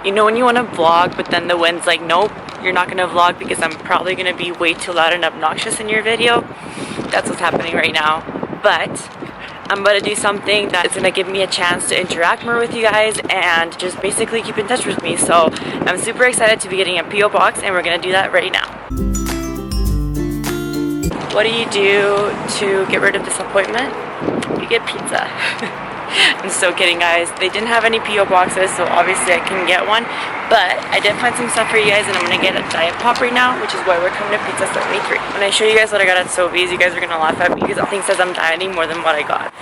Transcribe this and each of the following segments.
You know when you want to vlog, but then the wind's like, nope, you're not going to vlog because I'm probably going to be way too loud and obnoxious in your video. That's what's happening right now. But I'm about to do something that is going to give me a chance to interact more with you guys and just basically keep in touch with me. So I'm super excited to be getting a P.O. box, and we're going to do that right now. What do you do to get rid of disappointment? You get pizza. I'm so kidding, guys. They didn't have any P.O. boxes, so obviously I couldn't get one. But I did find some stuff for you guys, and I'm going to get a Diet Pop right now, which is why we're coming to Pizza 73. When I show you guys what I got at Sobeys, you guys are going to laugh at me because I think it says I'm dieting more than what I got.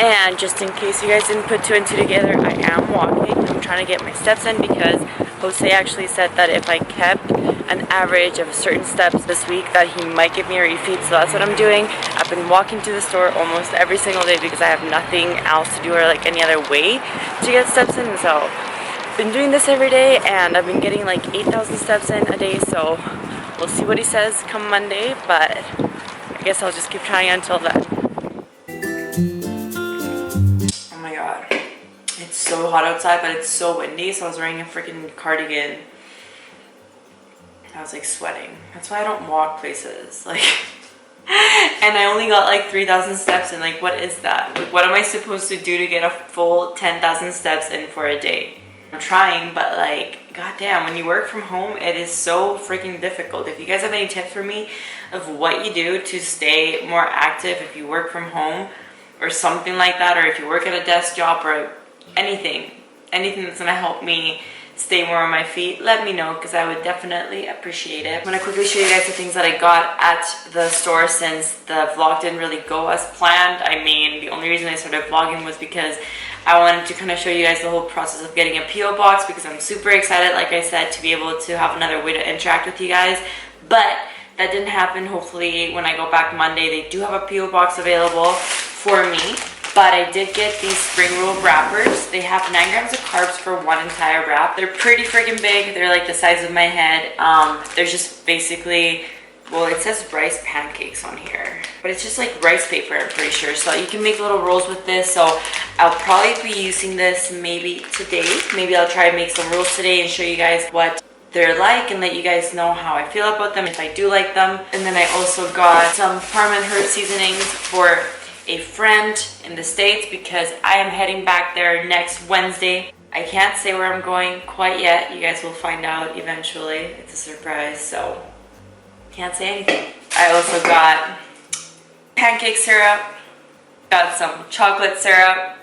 And just in case you guys didn't put two and two together, I am walking. I'm trying to get my steps in because Jose actually said that if I kept an average of certain steps this week that he might give me a refeed, so that's what I'm doing. I've been walking to the store almost every single day because I have nothing else to do or like any other way to get steps in, so I've been doing this every day and I've been getting like 8,000 steps in a day, so we'll see what he says come Monday, but I guess I'll just keep trying until then. Oh my god, it's so hot outside, but it's so windy, so I was wearing a freaking cardigan. I was like sweating. That's why I don't walk places. Like, and I only got like 3,000 steps in. Like, what is that? Like, what am I supposed to do to get a full 10,000 steps in for a day? I'm trying, but like, goddamn, when you work from home, it is so freaking difficult. If you guys have any tips for me of what you do to stay more active if you work from home or something like that, or if you work at a desk job or anything that's gonna help me stay more on my feet, let me know because I would definitely appreciate it. I'm gonna quickly show you guys the things that I got at the store since the vlog didn't really go as planned. I mean, the only reason I started vlogging was because I wanted to kind of show you guys the whole process of getting a P.O. box because I'm super excited, like I said, to be able to have another way to interact with you guys. But that didn't happen. Hopefully when I go back Monday, they do have a P.O. box available for me. But I did get these spring roll wrappers. They have 9 grams of carbs for one entire wrap. They're pretty freaking big. They're like the size of my head. They're just basically, well, it says rice pancakes on here, but it's just like rice paper, I'm pretty sure. So you can make little rolls with this. So I'll probably be using this maybe today. Maybe I'll try and make some rolls today and show you guys what they're like and let you guys know how I feel about them, if I do like them. And then I also got some Parma and herb seasonings for a friend in the States because I am heading back there next Wednesday. I can't say where I'm going quite yet. You guys will find out eventually. It's a surprise, so can't say anything. I also got pancake syrup, got some chocolate syrup,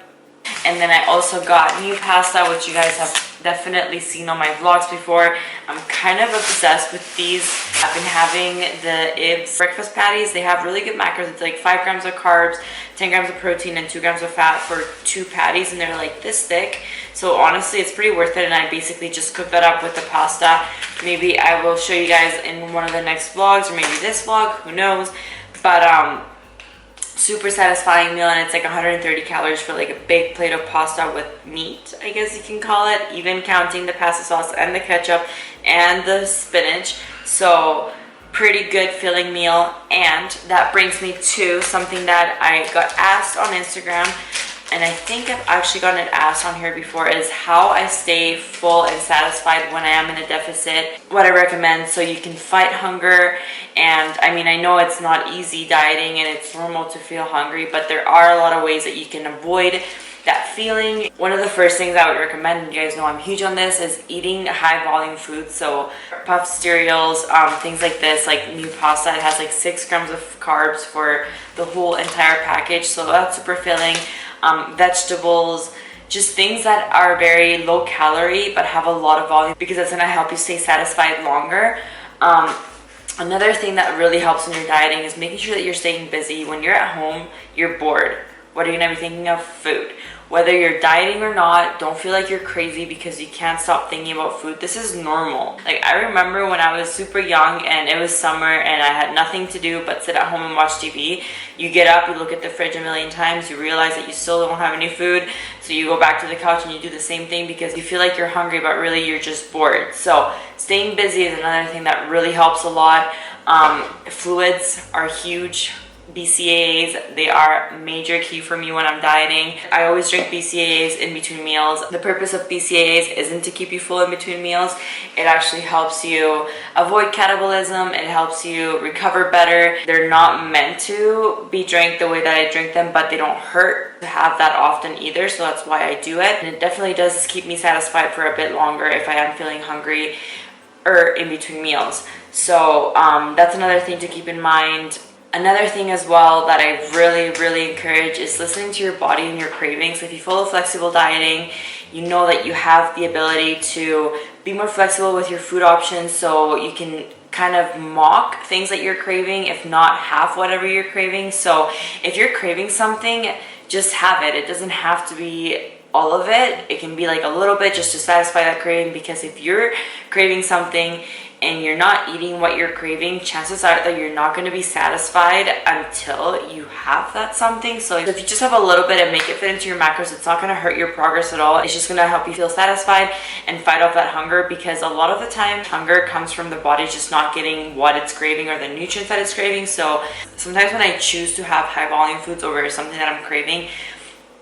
and then I also got new pasta, which you guys have definitely seen on my vlogs before. I'm kind of obsessed with these. I've been having the IFBB breakfast patties. They have really good macros. It's like 5 grams of carbs, 10 grams of protein, and 2 grams of fat for 2 patties, and they're like this thick. So honestly, it's pretty worth it, and I basically just cook that up with the pasta. Maybe I will show you guys in one of the next vlogs, or maybe this vlog, who knows. But super satisfying meal, and it's like 130 calories for like a big plate of pasta with meat, I guess you can call it, even counting the pasta sauce and the ketchup and the spinach. So pretty good filling meal. And that brings me to something that I got asked on Instagram, and I think I've actually gotten it asked on here before, is how I stay full and satisfied when I am in a deficit, what I recommend so you can fight hunger. And I mean, I know it's not easy dieting and it's normal to feel hungry, but there are a lot of ways that you can avoid that feeling. One of the first things I would recommend, and you guys know I'm huge on this, is eating high volume foods. So puffed cereals, things like this, like new pasta. It has like 6 grams of carbs for the whole entire package, so that's super filling. Vegetables, just things that are very low calorie but have a lot of volume, because that's going to help you stay satisfied longer. Another thing that really helps when you're dieting is making sure that you're staying busy. When you're at home, you're bored. What are you going to be thinking of? Food. Whether you're dieting or not, don't feel like you're crazy because you can't stop thinking about food. This is normal. Like, I remember when I was super young and it was summer and I had nothing to do but sit at home and watch TV. You get up, you look at the fridge a million times, you realize that you still don't have any food, so you go back to the couch and you do the same thing because you feel like you're hungry, but really you're just bored. So staying busy is another thing that really helps a lot. Fluids are huge. BCAAs. They are major key for me when I'm dieting. I always drink BCAAs in between meals. The purpose of BCAAs isn't to keep you full in between meals. It actually helps you avoid catabolism. It helps you recover better. They're not meant to be drank the way that I drink them, but they don't hurt to have that often either, so that's why I do it. And it definitely does keep me satisfied for a bit longer if I am feeling hungry or in between meals. So that's another thing to keep in mind. Another thing as well that I really encourage is listening to your body and your cravings. If you follow flexible dieting, you know that you have the ability to be more flexible with your food options, so you can kind of mock things that you're craving, if not have whatever you're craving. So if you're craving something, just have it. It doesn't have to be all of it. It can be like a little bit just to satisfy that craving, because if you're craving something and you're not eating what you're craving, chances are that you're not going to be satisfied until you have that something. So if you just have a little bit and make it fit into your macros, it's not going to hurt your progress at all. It's just going to help you feel satisfied and fight off that hunger, because a lot of the time hunger comes from the body just not getting what it's craving or the nutrients that it's craving. So sometimes when I choose to have high volume foods over something that I'm craving,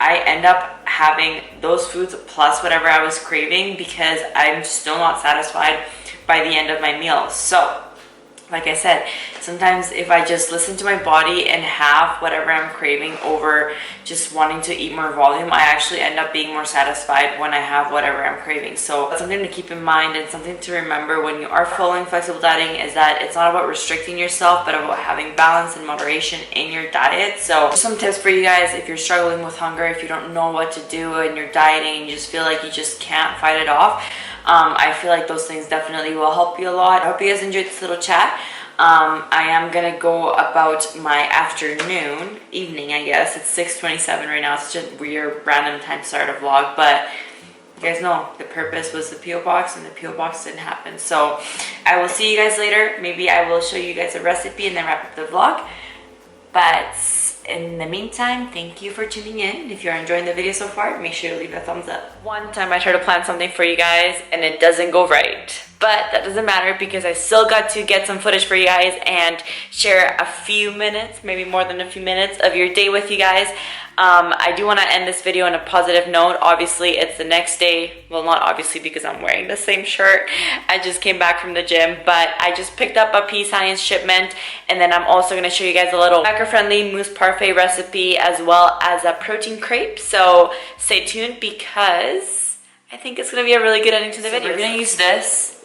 I end up having those foods plus whatever I was craving, because I'm still not satisfied by the end of my meals. So like I said, sometimes if I just listen to my body and have whatever I'm craving over just wanting to eat more volume, I actually end up being more satisfied when I have whatever I'm craving. So something to keep in mind and something to remember when you are following flexible dieting is that it's not about restricting yourself, but about having balance and moderation in your diet. So some tips for you guys if you're struggling with hunger, if you don't know what to do and you're dieting and you just feel like you just can't fight it off. I feel like those things definitely will help you a lot. I hope you guys enjoyed this little chat. I am gonna go about my evening, I guess. It's 6:27 right now. It's just a weird random time to start a vlog, but you guys know the purpose was the P.O. box, and the P.O. box didn't happen. So I will see you guys later. Maybe I will show you guys a recipe and then wrap up the vlog. But in the meantime, thank you for tuning in. If you're enjoying the video so far, make sure to leave a thumbs up. One time I try to plan something for you guys and it doesn't go right. But that doesn't matter, because I still got to get some footage for you guys and share a few minutes, maybe more than a few minutes of your day with you guys. I do want to end this video on a positive note. Obviously, it's the next day. Well, not obviously, because I'm wearing the same shirt. I just came back from the gym, but I just picked up a pea science shipment, and then I'm also going to show you guys a little macro-friendly mousse parfait recipe as well as a protein crepe. So stay tuned, because I think it's going to be a really good ending to the video. We're going to use this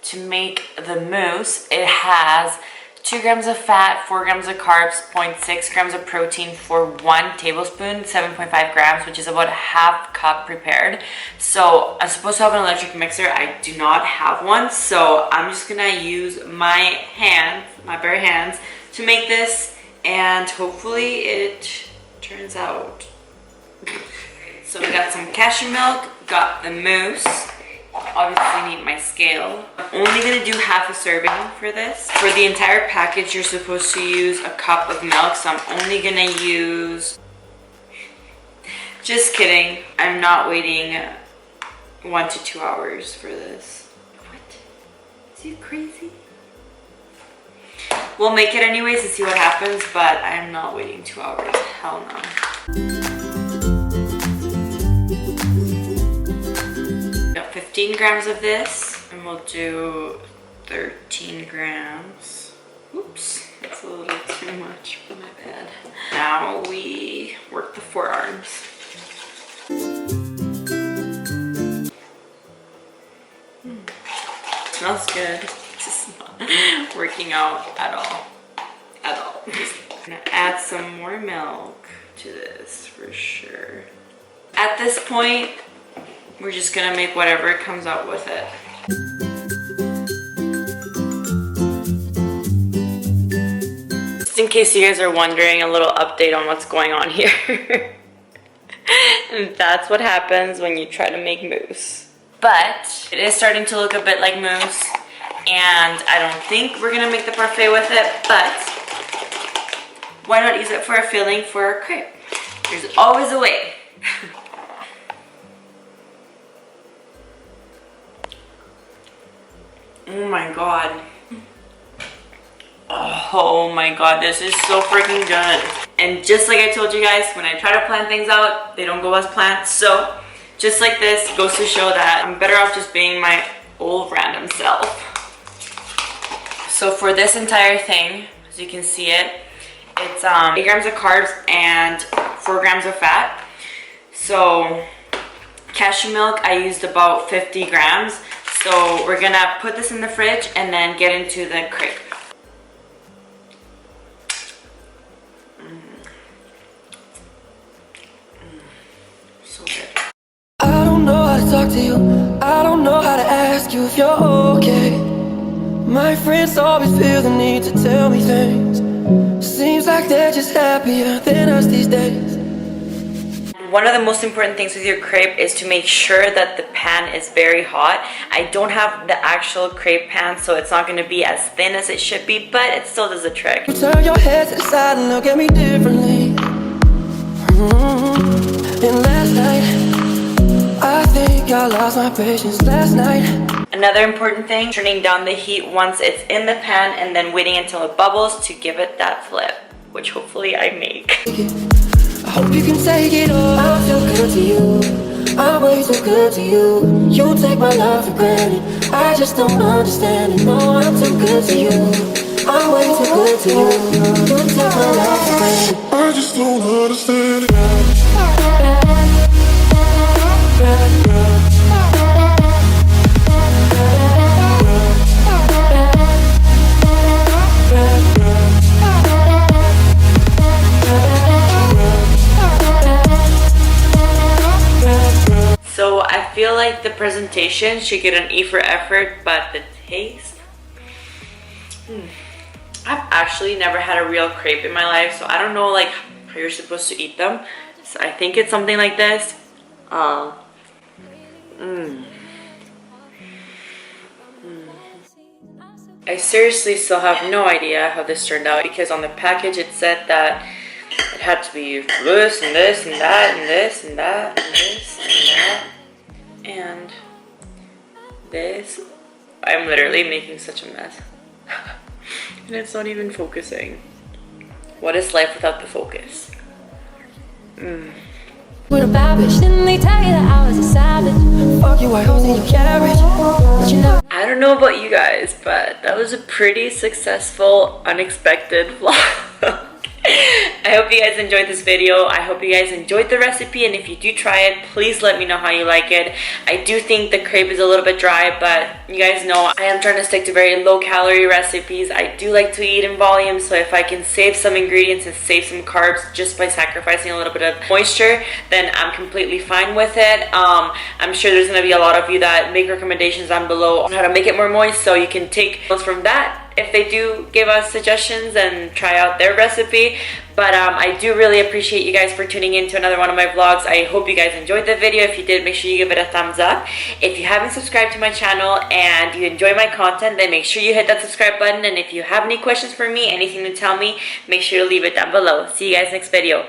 to make the mousse. It has 2 grams of fat, 4 grams of carbs, 0.6 grams of protein for 1 tablespoon, 7.5 grams, which is about a half cup prepared. So I'm supposed to have an electric mixer. I do not have one, so I'm just gonna use my hands, my bare hands, to make this, and hopefully it turns out. So we got some cashew milk, got the mousse. Obviously need my scale. I'm only gonna do half a serving for this. For the entire package, you're supposed to use a cup of milk, so I'm only gonna use... Just kidding. I'm not waiting 1 to 2 hours for this. What? Is you crazy? We'll make it anyways to see what happens, but I'm not waiting 2 hours. Hell no. 15 grams of this, and we'll do 13 grams. Oops, that's a little too much, but my bad. Now we work the forearms. Smells good. It's just not working out at all. At all. I'm gonna add some more milk to this for sure. At this point, we're just gonna make whatever comes out with it. Just in case you guys are wondering, a little update on what's going on here. And that's what happens when you try to make mousse. But it is starting to look a bit like mousse, and I don't think we're gonna make the parfait with it, but why not use it for a filling for our crepe? There's always a way. Oh my god. Oh my god, this is so freaking good. And just like I told you guys, when I try to plan things out, they don't go as planned. So just like this goes to show that I'm better off just being my old random self. So for this entire thing, as you can see it, it's 8 grams of carbs and 4 grams of fat. So cashew milk, I used about 50 grams. So we're gonna put this in the fridge and then get into the crepe. So good. I don't know how to talk to you. I don't know how to ask you if you're okay. My friends always feel the need to tell me things. Seems like they're just happier than us these days. One of the most important things with your crepe is to make sure that the pan is very hot. I don't have the actual crepe pan, so it's not going to be as thin as it should be, but it still does a trick. You turn your head to the side and look at me differently. And last night, I think I lost my patience last night. Another important thing, turning down the heat once it's in the pan and then waiting until it bubbles to give it that flip, which hopefully I make. I hope you can take it all. I'm so good to you. I'm way too good to you. You take my love for granted. I just don't understand it. No, I'm too good to you. I'm way too good to you. You take my love for granted. I just don't understand it. So I feel like the presentation should get an E for effort, but the taste, I've actually never had a real crepe in my life, so I don't know like how you're supposed to eat them. So I think it's something like this. I seriously still have no idea how this turned out, because on the package it said that it had to be this and this and that and this and that and this and that and this. I'm literally making such a mess. And it's not even focusing. What is life without the focus? With a bad bitch, then they tell you that I was a savage. Fuck you, I hoes in your carriage. But you know, I don't know about you guys, but that was a pretty successful, unexpected vlog. I hope you guys enjoyed this video. I hope you guys enjoyed the recipe, and if you do try it, please let me know how you like it. I do think the crepe is a little bit dry, but you guys know I am trying to stick to very low calorie recipes. I do like to eat in volume, so if I can save some ingredients and save some carbs just by sacrificing a little bit of moisture, then I'm completely fine with it. I'm sure there's going to be a lot of you that make recommendations down below on how to make it more moist, so you can take notes from that if they do give us suggestions and try out their recipe. But I do really appreciate you guys for tuning in to another one of my vlogs. I hope you guys enjoyed the video. If you did, make sure you give it a thumbs up. If you haven't subscribed to my channel and you enjoy my content, then make sure you hit that subscribe button. And if you have any questions for me, anything to tell me, make sure to leave it down below. See you guys next video.